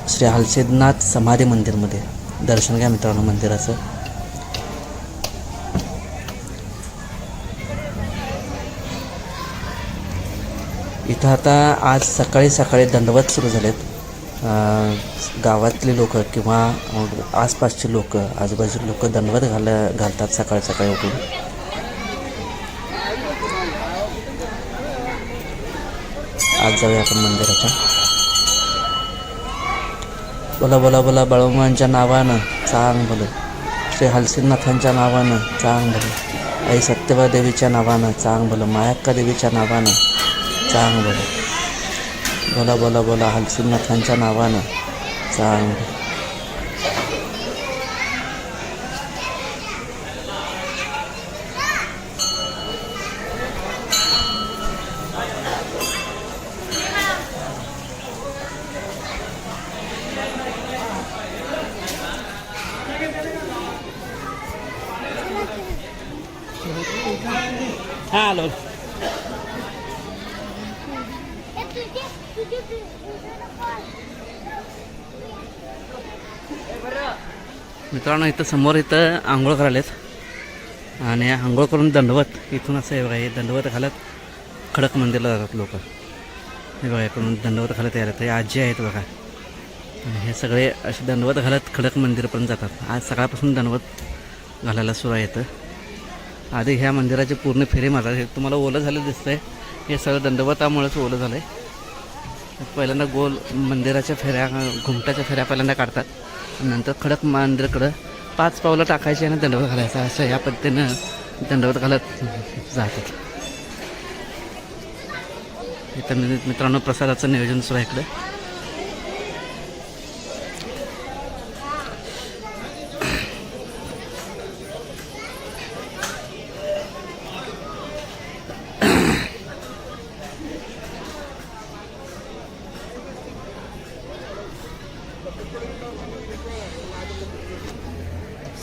श्री हलसिद्धनाथ समाधी मंदिरमध्ये दर्शन घ्या मित्रांनो मंदिराचं. इथं आता आज सकाळी सकाळी दंडवत सुरू झालेत. गावातली लोक किंवा आसपासची लोक आजूबाजूची लोक दंडवत घालतात सकाळी सकाळी उठून. आज जाऊया आपण मंदिराच्या. बोला बोला बोला बाळूमांच्या नावानं चांग बोल, श्री हलसिद्धनाथांच्या नावानं चांग बोल, आई सत्यवा देवीच्या नावानं चांग बोल, मायाक्का देवीच्या नावानं चांग बोल, बोला बोला बोला हलसिद्धनाथांच्या नावानं चांग बोल. हॅलो मित्रांनो, इथं समोर इथं आंघोळ करायलेत आणि आंघोळ करून दंडवत इथून असं आहे बघा. हे दंडवत घालत खडक मंदिरला जातात लोक. हे बघा इकडून दंडवत घालत यायला हे आजी आहेत बघा. हे सगळे असे दंडवत घालत खडक मंदिरपर्यंत जातात. आज सकाळपासून दंडवत घालायला सुरू आहे इथं. आधी ह्या मंदिराची पूर्ण फेरी मारतात. हे तुम्हाला ओलं झालं दिसतंय, हे सगळं दंडवतामुळेच ओलं झालं आहे. पहिल्यांदा गोल मंदिराच्या फेऱ्या घुमटाच्या फेऱ्या पहिल्यांदा काढतात, नंतर खडक मंदिराकडं 5 पावलं टाकायची आणि दंडवत घालायचा. असं या पद्धतीनं दंडवत घालत जातात. इथं मित्रांनो प्रसादाचं नियोजन सुरू आहे इकडं.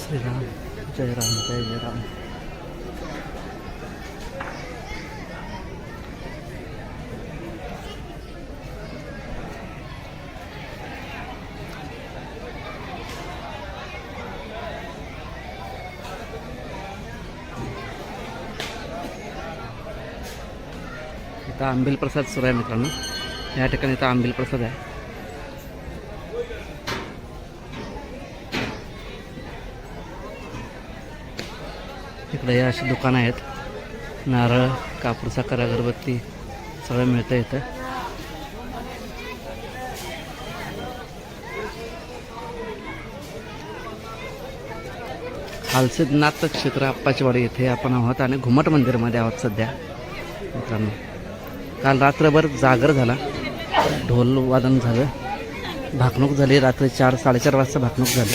श्रीराम जय राम जय जय राम. इथं आंबील प्रसाद सुरू आहे मित्रांनो. या ठिकाणी इथं आंबील प्रसाद आहे. इकडे या अशी दुकानं आहेत. नारळ, कापूर, साखर, अगरबत्ती सगळं मिळतं इथं. हलसिद्धनाथ क्षेत्र आप्पाचीवाडी येथे आपण आहोत आणि घुमट मंदिरमध्ये आहोत सध्या मित्रांनो. काल रात्रभर जागर झाला, ढोल वादन झालं, भाकणूक झाली. रात्री 4-4:30 वाजता भाकणूक झाली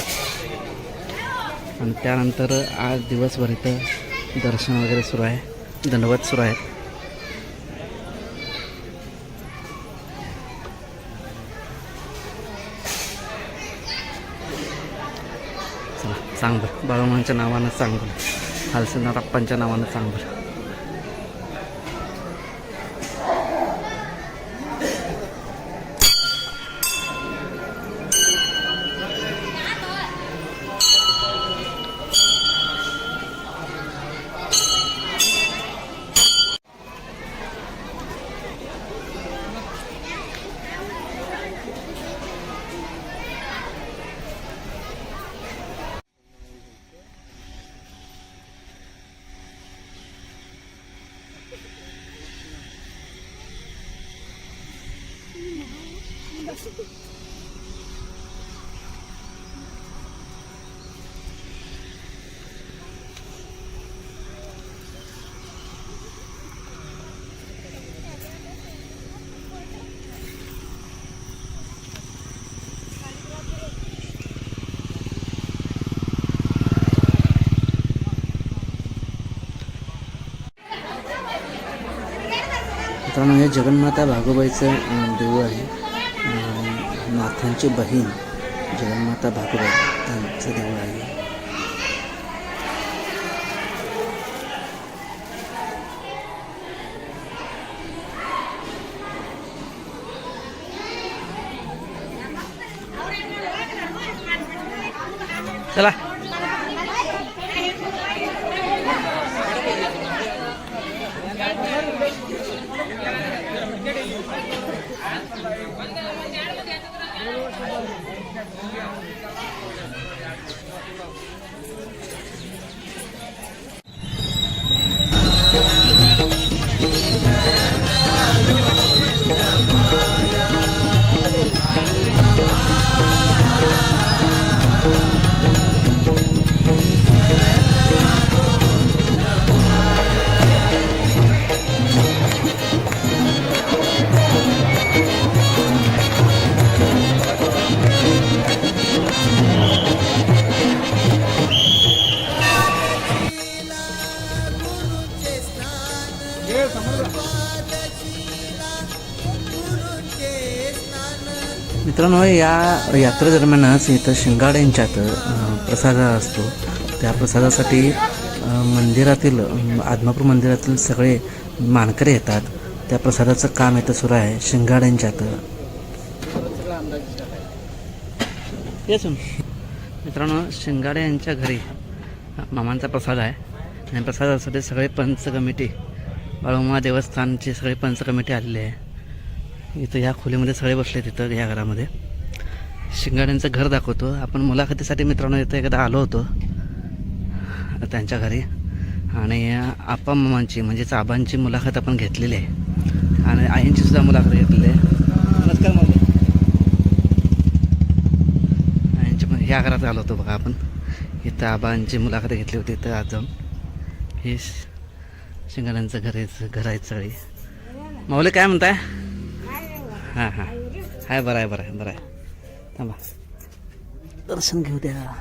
आणि त्यानंतर आज दिवसभर इथं दर्शन वगैरे सुरू आहे, दंडवत सुरू आहे. चला सांग बरं, बाळूमांच्या नावानं सांग बरं, हलसिद्धनाथ अप्पांच्या नावानं सांग बरं. मित्रांनो, हे जगन्माता भागोबाईचं देऊळ आहे. नाथांची बहीण जगन्माता भागोबाई त्यांचं देऊळ आहे. चला मित्रांनो, या यात्रेदरम्यानच इथं शिंगाड्यांच्यात प्रसाद असतो. त्या प्रसादासाठी मंदिरातील आदमापूर मंदिरातील सगळे मानकरी येतात. त्या प्रसादाचं काम इथं सुरू आहे शिंगाड्यांच्यात. मित्रांनो, शिंगाडे यांच्या घरी मामांचा प्रसाद आहे आणि प्रसादासाठी सगळे पंच कमिटी, बाळूमा देवस्थानची सगळे पंच कमिटी आलेली आहे. इथं ह्या खोलीमध्ये सगळे बसले. तिथं ह्या घरामध्ये शिंगाड्यांचं घर दाखवतो आपण. मुलाखतीसाठी मित्रांनो इथं एकदा आलो होतो त्यांच्या घरी आणि आप्पा मामांची म्हणजेच आबांची मुलाखत आपण घेतलेली आहे आणि आईंची सुद्धा मुलाखत घेतलेली आहे. नमस्कार मामा. आईंची पण ह्या घरात आलो होतो बघा आपण. इथं आबांची मुलाखत घेतली होती. इथं आज जाऊन हे शिंगाड्यांचं घर आहेत सगळी. माऊली काय म्हणताय? हां हां हाय, बरं आहे बरं आहे बरं आहे. थांबा दर्शन घेऊ द्या.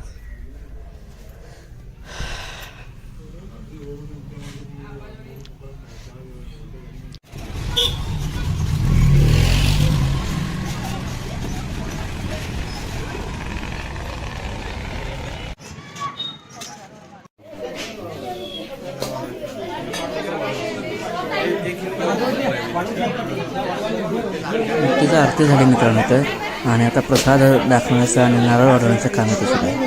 तिचं आरती झाली मित्रांनो तर. आणि आता प्रसाद दाखवण्याचं आणि नारळ वाढवण्याचं काम इथे सुरू आहे.